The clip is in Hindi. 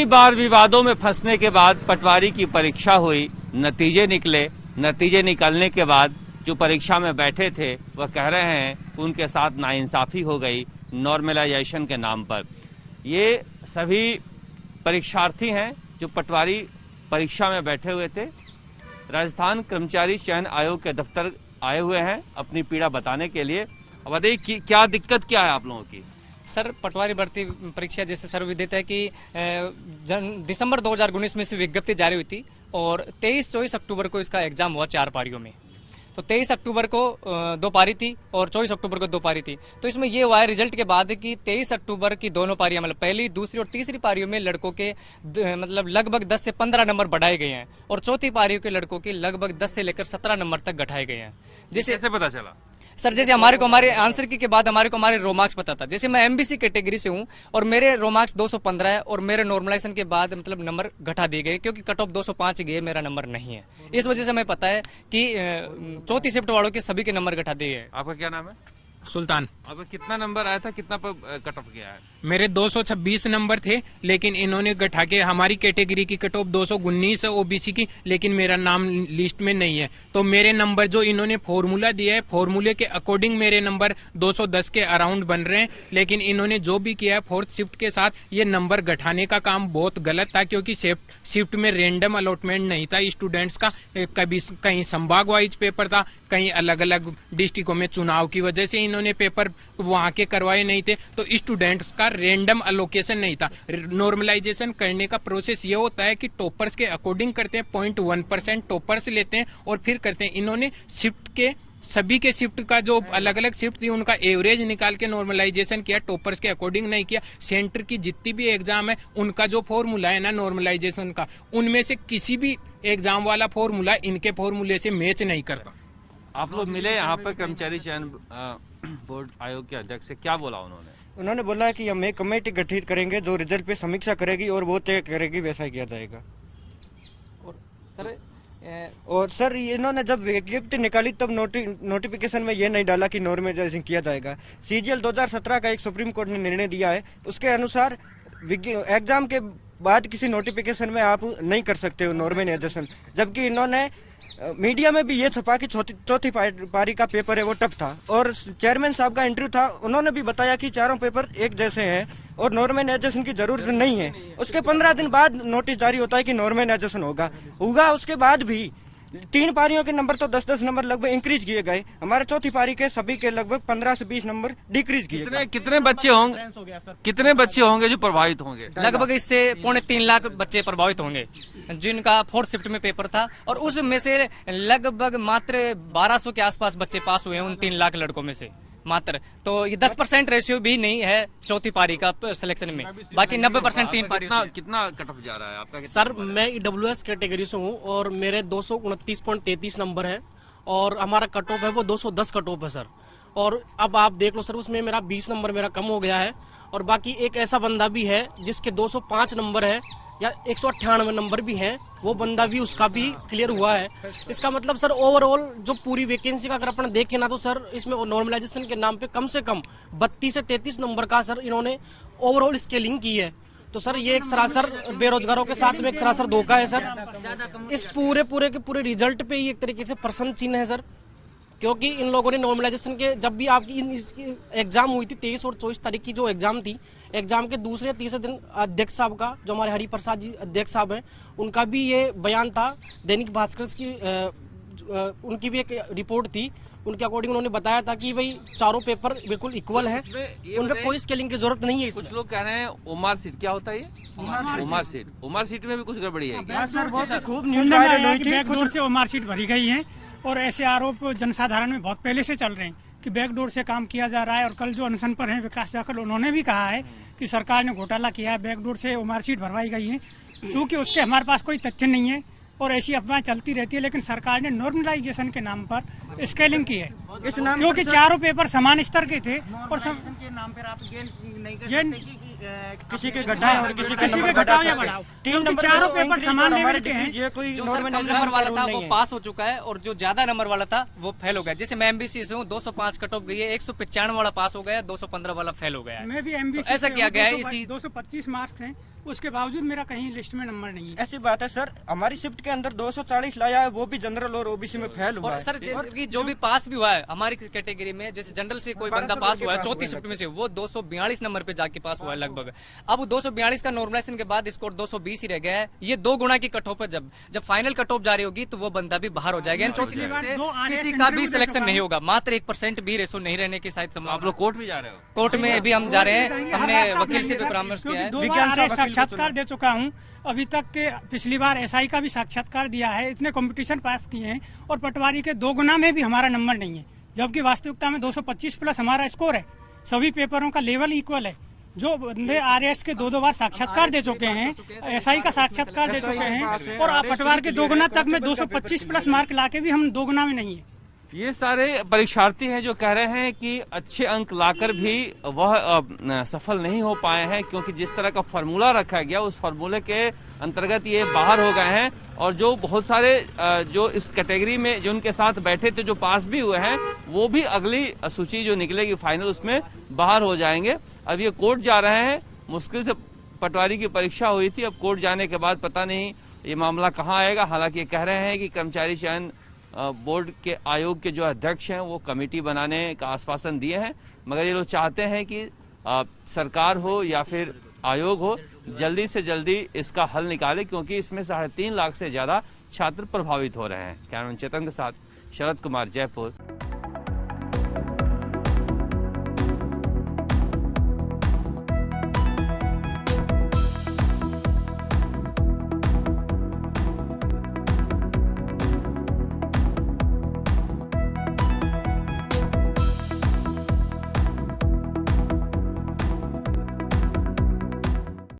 कई बार विवादों में फंसने के बाद पटवारी की परीक्षा हुई, नतीजे निकले। नतीजे निकलने के बाद जो परीक्षा में बैठे थे वह कह रहे हैं कि उनके साथ नाइंसाफी हो गई नॉर्मलाइजेशन के नाम पर। ये सभी परीक्षार्थी हैं जो पटवारी परीक्षा में बैठे हुए थे। राजस्थान कर्मचारी चयन आयोग के दफ्तर आए हुए हैं अपनी पीड़ा बताने के लिए। अब बताइए कि क्या दिक्कत क्या है आप लोगों की? सर, पटवारी भर्ती परीक्षा जैसे सर्वविदित है कि दिसंबर 2019 में से विज्ञप्ति जारी हुई थी और 23-24 अक्टूबर को इसका एग्जाम हुआ 4 पारियों में। तो 23 अक्टूबर को 2 पारी थी और 24 अक्टूबर को 2 पारी थी। तो इसमें ये हुआ है रिजल्ट के बाद कि 23 अक्टूबर की दोनों पारियां मतलब पहली, दूसरी और तीसरी पारियों में लड़कों के मतलब लगभग 10 से 15 नंबर बढ़ाए गए हैं और चौथी पारियों के लड़कों के लगभग 10 से लेकर 17 नंबर तक घटाए गए हैं। जैसे कैसे पता चला? सर, जैसे हमारे आंसर की के बाद हमारे रो मार्क्स पता था। जैसे मैं एमबीसी कैटेगरी से हूं और मेरे रो मार्क्स 215 है और मेरे नॉर्मलाइजेशन के बाद मतलब नंबर घटा दिए गए क्योंकि कट ऑफ 205 गए, मेरा नंबर नहीं है। इस वजह से हमें पता है कि चौथी शिफ्ट वालों के सभी के नंबर घटा दिए गए। आपका क्या नाम है? सुल्तान। आपका कितना नंबर आया था, कितना पर कट ऑफ गया है? मेरे 226 नंबर थे, लेकिन इन्होंने घटा के हमारी कैटेगरी की कट ऑफ 219 है ओबीसी की, लेकिन मेरा नाम लिस्ट में नहीं है। तो मेरे नंबर जो इन्होंने फॉर्मूला दिया है, फॉर्मूले के अकॉर्डिंग मेरे नंबर 210 के अराउंड बन रहे हैं। लेकिन इन्होंने जो भी किया है फोर्थ शिफ्ट के साथ, ये नंबर घटाने का काम बहुत गलत था क्योंकि शिफ्ट में रेंडम अलॉटमेंट नहीं था स्टूडेंट्स का। कभी कहीं संभाग वाइज पेपर था, कहीं अलग अलग डिस्ट्रिक्टों में चुनाव की वजह से इन्होंने पेपर वहां के करवाए नहीं थे। तो स्टूडेंट्स का रेंडम अलोकेशन नहीं था। नॉर्मलाइजेशन करने का प्रोसेस ये होता है कि टॉपर्स के अकॉर्डिंग करते हैं, 0.1% टॉपर्स लेते हैं और फिर करते हैं। इन्होंने शिफ्ट के सभी के शिफ्ट का जो अलग अलग शिफ्ट थी उनका एवरेज निकाल के नॉर्मलाइजेशन किया, टॉपर्स के अकॉर्डिंग नहीं किया। सेंटर की जितनी भी एग्जाम है उनका जो फॉर्मूला है ना नॉर्मलाइजेशन का, उनमें से किसी भी एग्जाम वाला फॉर्मूला इनके फॉर्मूले से मैच नहीं करता। आप लोग मिले यहाँ पर कर्मचारी चयन बोर्ड आयोग के अध्यक्ष से, क्या बोला उन्होंने? उन्होंने बोला है कि हम एक कमेटी गठित करेंगे जो रिजल्ट पे समीक्षा करेगी और वो तय करेगी, वैसा किया जाएगा। और सर इन्होंने जब विज्ञप्ति निकाली तब नोटिफिकेशन में ये नहीं डाला कि नॉर्मलाइजेशन किया जाएगा। सीजीएल 2017 का एक सुप्रीम कोर्ट ने निर्णय दिया है, उसके अनुसार एग्जाम के बाद किसी नोटिफिकेशन में आप नहीं कर सकते हो नॉर्मलाइजेशन। जबकि इन्होंने मीडिया में भी ये छपा कि चौथी पारी का पेपर है वो टफ था और चेयरमैन साहब का इंटरव्यू था, उन्होंने भी बताया कि चारों पेपर एक जैसे हैं और नॉर्मलाइजेशन की जरूरत नहीं है। उसके 15 दिन बाद नोटिस जारी होता है कि नॉर्मलाइजेशन होगा। उसके बाद भी 3 पारियों के नंबर तो 10-10 नंबर लगभग इंक्रीज किए गए। हमारे चौथी पारी के सभी के लगभग 15 से 20 नंबर डिक्रीज किए गए। कितने बच्चे होंगे जो प्रभावित होंगे? लगभग इससे 3.25 लाख बच्चे प्रभावित होंगे जिनका फोर्थ शिफ्ट में पेपर था और उसमें से लगभग मात्र 1200 के आसपास बच्चे पास हुए हैं उन 3 लाख लड़कों में से मात्र। तो ये 10% रेशियो भी नहीं है चौथी पारी का सिलेक्शन में, बाकी 90% 3 पारी। कितना कट ऑफ जा रहा है आपका? सर, मैं ईडब्ल्यूएस कैटेगरी से हूँ और मेरे 229.33 नंबर है और हमारा कट ऑफ है वो 210 कट ऑफ है सर। और अब आप देख लो सर, उसमें मेरा 20 नंबर मेरा कम हो गया है और बाकी एक ऐसा बंदा भी है जिसके 205 नंबर है या 198 नंबर भी हैं, वो बंदा भी उसका भी क्लियर हुआ है। इसका मतलब सर ओवरऑल जो पूरी वैकेंसी का अगर अपन देखें ना तो सर इसमें नॉर्मलाइजेशन के नाम पे कम से कम 32 से 33 नंबर का सर इन्होंने ओवरऑल स्केलिंग की है। तो सर ये एक सरासर बेरोजगारों के साथ में एक सरासर धोखा है सर। इस पूरे रिजल्ट पे ही एक तरीके से प्रश्न चिन्ह है सर, क्योंकि इन लोगों ने नॉर्मलाइजेशन के जब भी आपकी एग्जाम हुई थी 23 और 24 तारीख की जो एग्जाम थी, एग्जाम के दूसरे तीसरे दिन अध्यक्ष साहब का, जो हमारे हरिप्रसाद जी अध्यक्ष साहब हैं, उनका भी ये बयान था। दैनिक भास्कर की उनकी भी एक रिपोर्ट थी, उनके अकॉर्डिंग उन्होंने बताया था कि भाई चारों पेपर बिल्कुल इक्वल हैं, उनमें कोई स्केलिंग की जरूरत नहीं है। कुछ लोग कह रहे हैं ओमार सीट, क्या होता है ये? ओमार सीट में भी कुछ गड़बड़ी है क्या? खूब न्यूज वायरल हुई थी, बैकडोर से ओमार सीट भरी गई है और ऐसे आरोप जनसाधारण में बहुत पहले से चल रहे हैं कि बैकडोर से काम किया जा रहा है। और कल जो अनशन पर हैं विकास जाखड़, उन्होंने भी कहा है कि सरकार ने घोटाला किया है, बैकडोर से ओमार सीट भरवाई गई है। चूंकि उसके हमारे पास कोई तथ्य नहीं है और ऐसी अफवाहें चलती रहती है, लेकिन सरकार ने नॉर्मलाइजेशन के नाम पर स्केलिंग की है क्योंकि चारों पेपर समान स्तर के थे और के नाम पर आप किसी के घटाएं और किसी के घटाओ या बढ़ाओ, 3 नंबर चारों पेपर समान लेवल के हैं। ये कोई जो कम नंबर वाला था वो पास हो चुका है और जो ज्यादा नंबर वाला था वो फेल हो गया। जैसे मैं एमबीसी से हूँ, 205 कट ऑफ गई है, 195 वाला पास हो गया, 215 वाला फेल हो गया है। मैं भी एमबीसी ऐसा किया गया है। इसी 225 मार्क्स हैं उसके बावजूद मेरा कहीं लिस्ट में नंबर नहीं है। ऐसी बात है सर, हमारी शिफ्ट के अंदर 240 लाया है, वो भी जनरल और ओबीसी में फेल हुआ और है। सर जैसे कि जो भी पास भी हुआ है हमारी कैटेगरी में, जैसे जनरल से कोई बंदा पास हुआ है 34 शिफ्ट में से, वो 242 नंबर पे जाके पास हुआ है लगभग। अब 242 का नॉर्मलाइजेशन के बाद स्कोर 220 ही रह गया है। ये 2 गुना की कट ऑफ है। जब फाइनल कट ऑफ जारी होगी तो वो बंदा भी बाहर हो जाएगा। किसी का भी सिलेक्शन नहीं होगा, मात्र 1% भी रेशो नहीं रहने की शायद संभावना। आप लोग कोर्ट भी जा रहे हो? कोर्ट में अभी हम जा रहे हैं, हमने वकील से भी परामर्श किया है। 2 बार साक्षात्कार दे चुका हूँ अभी तक के। पिछली बार एसआई का भी साक्षात्कार दिया है, इतने कंपटीशन पास किए हैं और पटवारी के 2 गुना में भी हमारा नंबर नहीं है, जबकि वास्तविकता में 225 प्लस हमारा स्कोर है। सभी पेपरों का लेवल इक्वल है। जो बंदे आरएस के 2 बार साक्षात्कार दे चुके हैं, एसआई का साक्षात्कार दे चुके हैं, और पटवार के 2 गुना तक में 225 प्लस मार्क लाके भी हम 2 गुना में नहीं है। ये सारे परीक्षार्थी हैं जो कह रहे हैं कि अच्छे अंक लाकर भी वह सफल नहीं हो पाए हैं, क्योंकि जिस तरह का फार्मूला रखा गया उस फार्मूले के अंतर्गत ये बाहर हो गए हैं। और जो बहुत सारे जो इस कैटेगरी में जो उनके साथ बैठे थे, जो पास भी हुए हैं, वो भी अगली सूची जो निकलेगी फाइनल उसमें बाहर हो जाएंगे। अब ये कोर्ट जा रहे हैं, मुश्किल से पटवारी की परीक्षा हुई थी, अब कोर्ट जाने के बाद पता नहीं ये मामला कहाँ आएगा। हालांकि ये कह रहे हैं कि कर्मचारी चयन बोर्ड के आयोग के जो अध्यक्ष हैं वो कमेटी बनाने का आश्वासन दिए हैं, मगर ये लोग चाहते हैं कि सरकार हो या फिर आयोग हो, जल्दी से जल्दी इसका हल निकाले, क्योंकि इसमें 3.5 लाख से ज्यादा छात्र प्रभावित हो रहे हैं। कैमरामैन चेतन के साथ शरद कुमार, जयपुर।